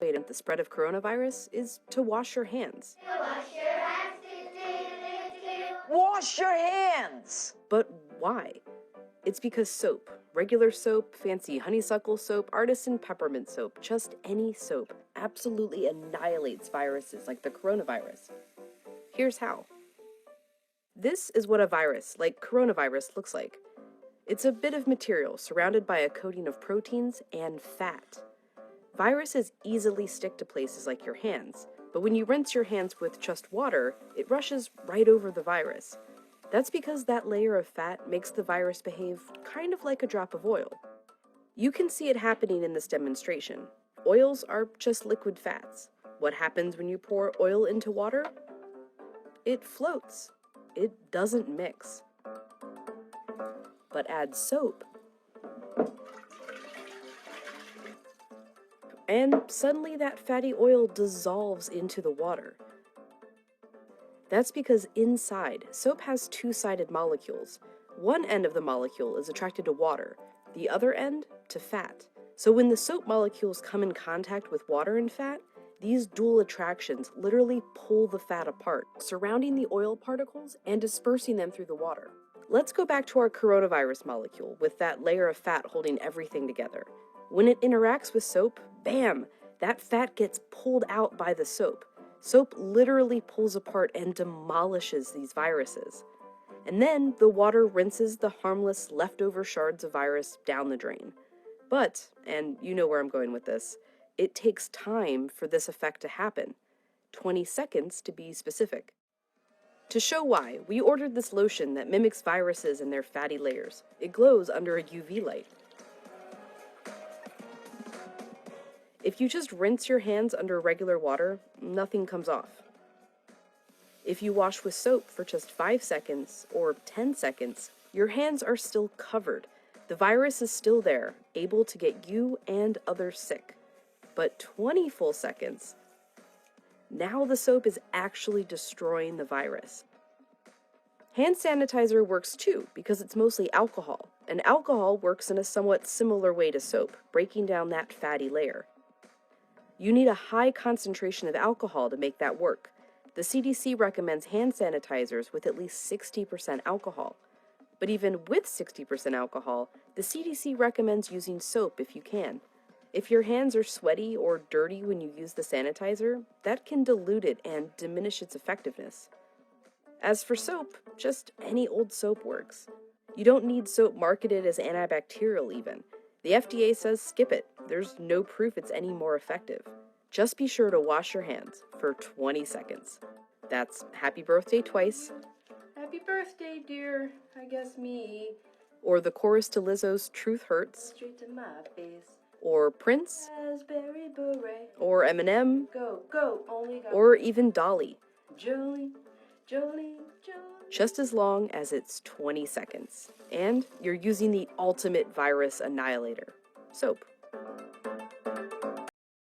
way to the spread of coronavirus is to wash your hands. Wash your hands! But why? It's because soap, regular soap, fancy honeysuckle soap, artisan peppermint soap, just any soap, absolutely annihilates viruses like the coronavirus. Here's how. This is what a virus, like coronavirus, looks like. It's a bit of material surrounded by a coating of proteins and fat. Viruses easily stick to places like your hands, but when you rinse your hands with just water, it rushes right over the virus. That's because that layer of fat makes the virus behave kind of like a drop of oil. You can see it happening in this demonstration. Oils are just liquid fats. What happens when you pour oil into water? It floats. It doesn't mix. But add soap, and suddenly that fatty oil dissolves into the water. That's because inside, soap has two-sided molecules. One end of the molecule is attracted to water, the other end to fat. So when the soap molecules come in contact with water and fat, these dual attractions literally pull the fat apart, surrounding the oil particles and dispersing them through the water. Let's go back to our coronavirus molecule with that layer of fat holding everything together. When it interacts with soap, bam, that fat gets pulled out by the soap. Soap literally pulls apart and demolishes these viruses. And then the water rinses the harmless leftover shards of virus down the drain. But, and you know where I'm going with this, it takes time for this effect to happen. 20 seconds to be specific. To show why, we ordered this lotion that mimics viruses in their fatty layers. It glows under a UV light. If you just rinse your hands under regular water, nothing comes off. If you wash with soap for just 5 seconds or 10 seconds, your hands are still covered. The virus is still there, able to get you and others sick. But 20 full seconds, now the soap is actually destroying the virus. Hand sanitizer works too because it's mostly alcohol, and alcohol works in a somewhat similar way to soap, breaking down that fatty layer. You need a high concentration of alcohol to make that work. The CDC recommends hand sanitizers with at least 60% alcohol. But even with 60% alcohol, the CDC recommends using soap if you can. If your hands are sweaty or dirty when you use the sanitizer, that can dilute it and diminish its effectiveness. As for soap, just any old soap works. You don't need soap marketed as antibacterial even. The FDA says skip it. There's no proof it's any more effective. Just be sure to wash your hands for 20 seconds. That's happy birthday twice. Happy birthday, dear, I guess me. Or the chorus to Lizzo's Truth Hurts. Straight to my face. Or Prince. Raspberry beret. Or Eminem. Go, go, only got. Or even Dolly. Jolene, Jolene, Jolene. Just as long as it's 20 seconds. And you're using the ultimate virus annihilator, soap.